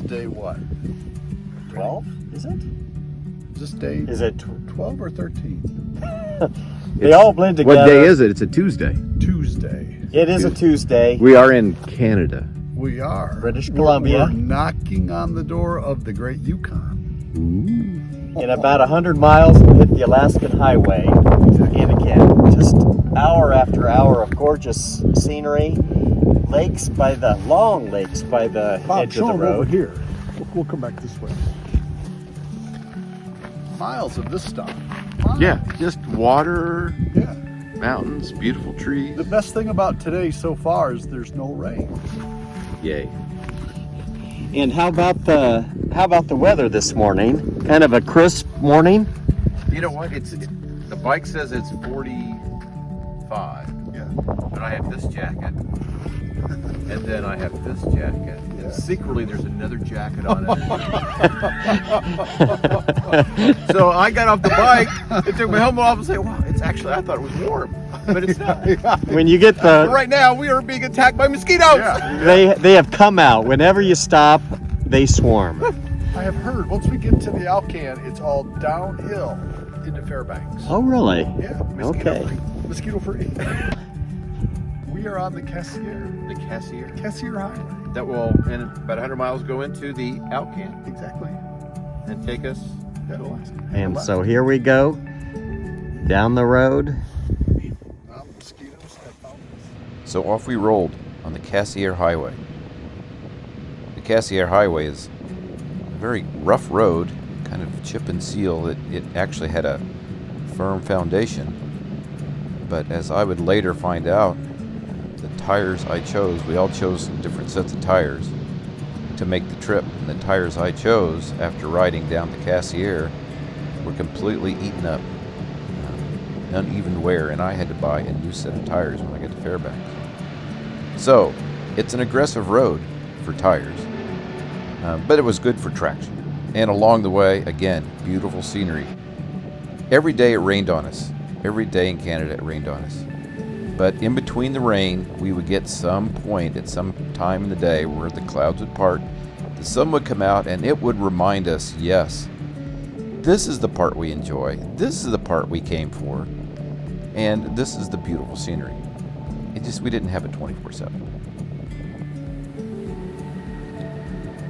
day what? 12, is it? Is this day Is it 12 or 13? They all blend together. What day is it? It's a Tuesday. Tuesday. It is a Tuesday. We are in Canada. We are. British Columbia. We're knocking on the door of the great Yukon. In about 100 miles, we'll hit the Alaskan Highway in again. Just hour after hour of gorgeous scenery. Lakes by the long lakes by the Bob, edge show of the them over road. here. We'll come back this way. Miles of this stuff. Miles. Yeah, just water, Yeah. mountains, beautiful trees. The best thing about today so far is there's no rain. Yay. And how about the weather this morning? Kind of a crisp morning. You know what? The bike says it's 45. Yeah. But I have this jacket. And then I have this jacket. Yeah. And secretly there's another jacket on it. So I got off the bike and took my helmet off and said, wow, it's actually, I thought it was warm. But it's not. When you get the Right now we are being attacked by mosquitoes. Yeah. they have come out. Whenever you stop, they swarm. I have heard once we get to the Alcan, it's all downhill into Fairbanks. Oh, really? Yeah. Okay. Mosquito free. We are on the Cassier. The Cassier. Cassier Highway. That will, in about 100 miles, go into the Alcan Exactly. and take us Yeah, Alaska. And so here we go down the road. Mosquitoes have found us. So off we rolled on the Cassier Highway. The Cassier Highway is a very rough road, kind of chip and seal. It actually had a firm foundation. But as I would later find out, the tires I chose, we all chose different sets of tires to make the trip. And the tires I chose after riding down the Cassier were completely eaten up. Uneven wear, and I had to buy a new set of tires when I got to Fairbanks. So, it's an aggressive road for tires, but it was good for traction. And along the way, again, beautiful scenery. Every day it rained on us. Every day in Canada it rained on us. But in between the rain, we would get some point at some time in the day where the clouds would part, the sun would come out, and it would remind us, yes, this is the part we enjoy. This is the part we came for. And this is the beautiful scenery. We didn't have it 24/7.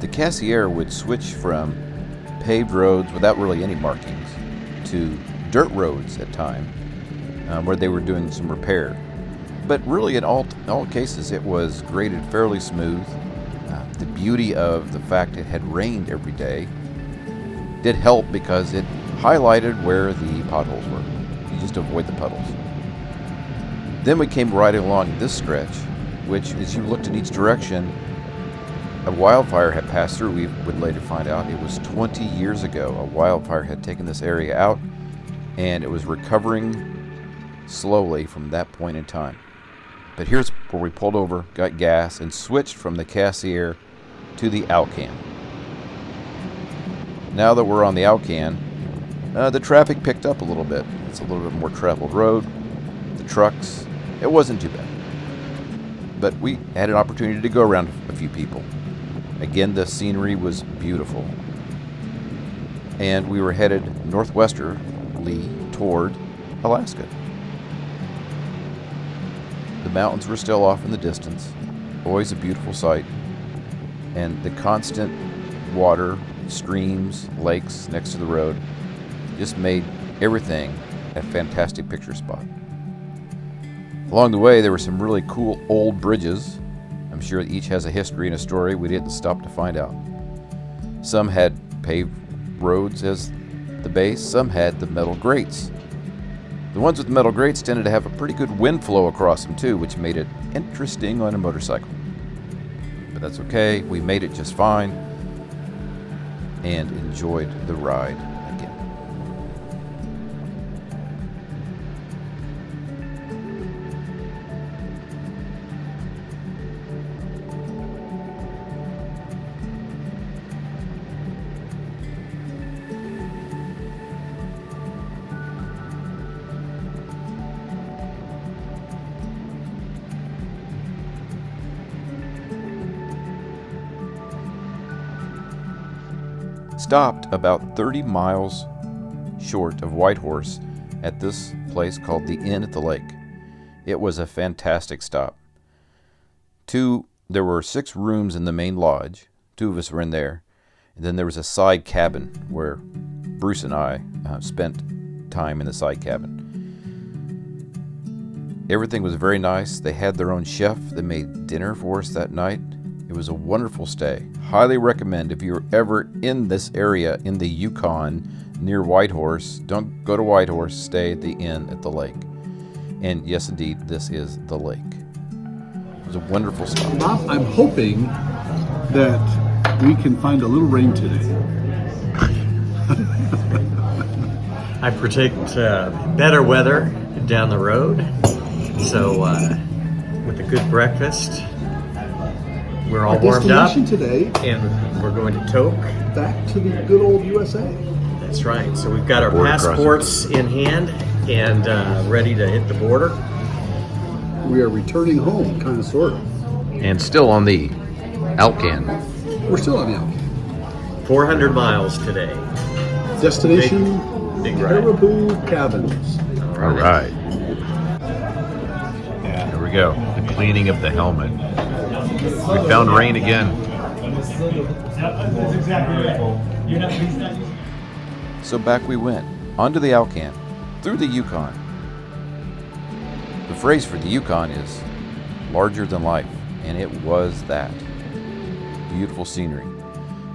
The Cassier would switch from paved roads without really any markings to dirt roads at times, where they were doing some repair. But really, in all cases, it was graded fairly smooth. The beauty of the fact it had rained every day did help because it highlighted where the potholes were. You just avoid the puddles. Then we came riding along this stretch, which, as you looked in each direction, a wildfire had passed through. We would later find out it was 20 years ago. A wildfire had taken this area out, and it was recovering slowly from that point in time. But here's where we pulled over, got gas, and switched from the Cassier to the Alcan. Now that we're on the Alcan, the traffic picked up a little bit. It's a little bit more traveled road. The trucks, it wasn't too bad. But we had an opportunity to go around a few people. Again, the scenery was beautiful. And we were headed northwesterly toward Alaska. The mountains were still off in the distance, always a beautiful sight. And the constant water, streams, lakes next to the road just made everything a fantastic picture spot. Along the way, there were some really cool old bridges. I'm sure each has a history and a story we didn't stop to find out. Some had paved roads as the base, some had the metal grates. The ones with the metal grates tended to have a pretty good wind flow across them too, which made it interesting on a motorcycle. But that's okay, we made it just fine and enjoyed the ride again. stopped about 30 miles short of Whitehorse at this place called the Inn at the Lake. It was a fantastic stop. There were 6 rooms in the main lodge. 2 of us were in there. And then there was a side cabin where Bruce and I spent time in the side cabin. Everything was very nice. They had their own chef that made dinner for us that night. It was a wonderful stay. Highly recommend if you're ever in this area in the Yukon near Whitehorse. Don't go to Whitehorse, stay at the Inn at the Lake. And yes, indeed, this is the lake. It was a wonderful stop. Bob, I'm hoping that we can find a little rain today. I predict better weather down the road. So with a good breakfast, we're all warmed up. Today, And we're going to Tok. back to the good old USA. That's right. So we've got our Border crossing. passports in hand and ready to hit the border. We are returning home, kind of, sort of. And still on the Alcan. We're still on the Alcan. 400 miles today. Destination Big ride. Caribou Cabins. All right. Here we go. The cleaning of the helmet. We found rain again. So back we went, onto the Alcan, through the Yukon. The phrase for the Yukon is larger than life, and it was that. Beautiful scenery.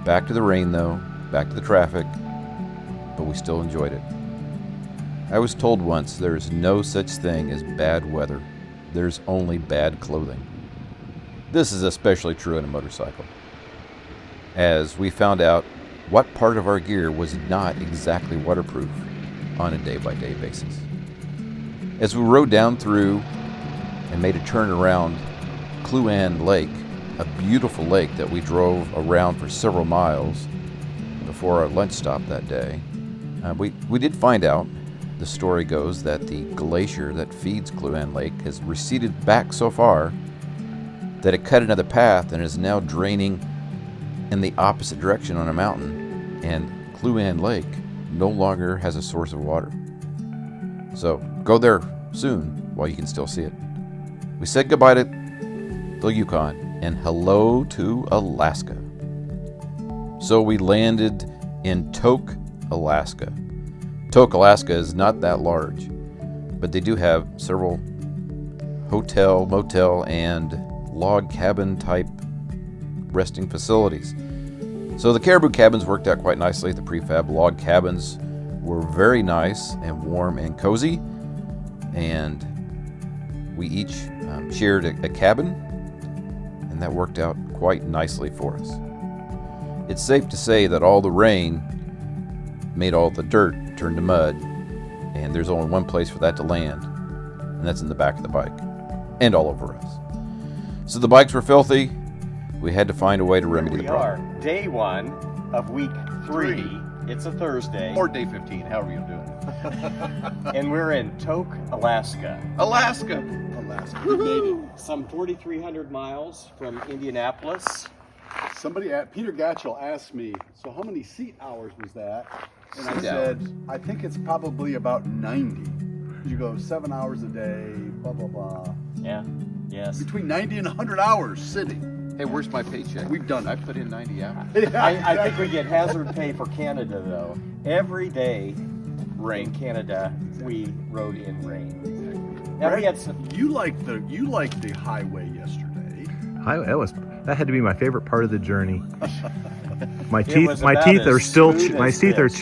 Back to the rain though, back to the traffic, but we still enjoyed it. I was told once there is no such thing as bad weather. There's only bad clothing. This is especially true in a motorcycle, as we found out what part of our gear was not exactly waterproof on a day-by-day basis. As we rode down through and made a turn around Kluane Lake, a beautiful lake that we drove around for several miles before our lunch stop that day, we did find out, the story goes, that the glacier that feeds Kluane Lake has receded back so far that it cut another path and is now draining in the opposite direction on a mountain, and Kluane Lake no longer has a source of water. So go there soon while you can still see it. We said goodbye to the Yukon and hello to Alaska. So we landed in Tok, Alaska. Tok, Alaska is not that large, but they do have several hotel, motel, and log cabin type resting facilities. So the caribou cabins worked out quite nicely. The prefab log cabins were very nice and warm and cozy, and we each shared a cabin, and that worked out quite nicely for us. It's safe to say that all the rain made all the dirt turn to mud, and there's only one place for that to land, and that's in the back of the bike and all over us. So the bikes were filthy. We had to find a way to remedy the problem. We are day 1 of week 3. It's a Thursday. Or day 15, however you do it. And we're in Tok, Alaska. Alaska. Some 4,300 miles from Indianapolis. Peter Gatchell asked me, so how many seat hours was that? And I Sit said, down. I think it's probably about 90. You go 7 hours a day, blah, blah, blah. Yeah, yes. Between 90 and 100 hours sitting. Hey, where's my paycheck? We've done it. I put in 90 hours. I think we get hazard pay for Canada, though. Every day in Canada, we rode in rain. Now, we had some, You liked the highway yesterday. That had to be my favorite part of the journey. My It teeth, was my about teeth as are still, smooth my as teeth are this.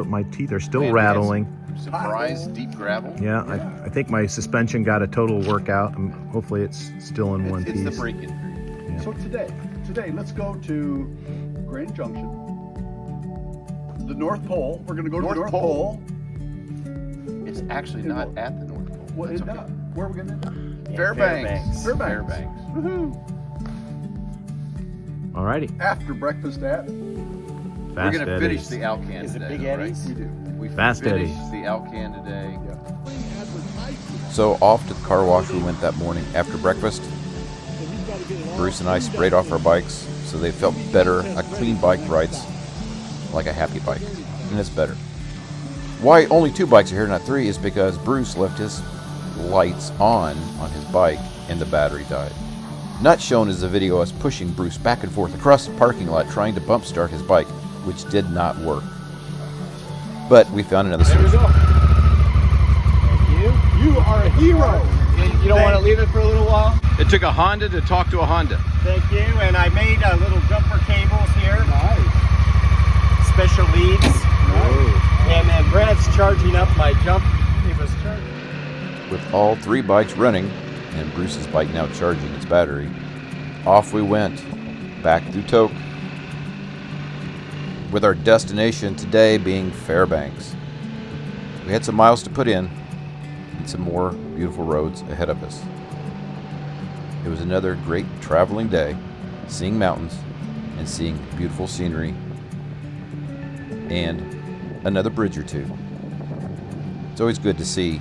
my teeth are still Man, rattling. Surprise deep gravel. Yeah, I think my suspension got a total workout. Hopefully, it's still in one It's piece. the break-in period. Yeah. So today, let's go to Grand Junction, the North Pole. We're going to go to the North Pole. It's actually not at the North Pole. What That's is okay. that? Where are we going to end up? Fairbanks. Fairbanks. Woohoo! Alrighty, After breakfast at We're going to finish the Alcan Is it today. Big though, right? Eddie's? we do. We Fast finished Eddie. the Alcan today. Yeah. So off to the car wash we went that morning after breakfast. Bruce and I sprayed off our bikes so they felt better, clean bike rides like a happy bike, and it's better. Why only 2 bikes are here, not 3, is because Bruce left his lights on his bike and the battery died. Not shown is the video of us pushing Bruce back and forth across the parking lot trying to bump start his bike, which did not work. But we found another There we solution. go. Thank you. You are a hero. You don't want to leave it for a little while? It took a Honda to talk to a Honda. Thank you. And I made little jumper cables here. Nice. Special leads. Nice. And then Brad's charging up my jump. He was charging. With all 3 bikes running, and Bruce's bike now charging its battery, off we went, back through Toke, with our destination today being Fairbanks. We had some miles to put in, and some more beautiful roads ahead of us. It was another great traveling day, seeing mountains, and seeing beautiful scenery, and another bridge or two. It's always good to see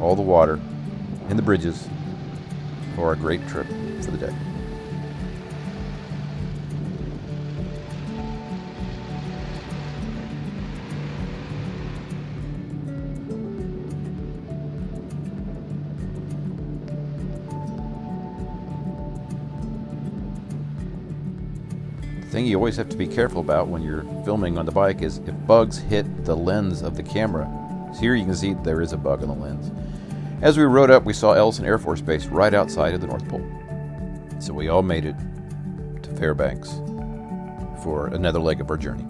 all the water and the bridges for our great trip for the day. The thing you always have to be careful about when you're filming on the bike is if bugs hit the lens of the camera. So here you can see there is a bug on the lens. As we rode up, we saw Ellison Air Force Base right outside of the North Pole. So we all made it to Fairbanks for another leg of our journey.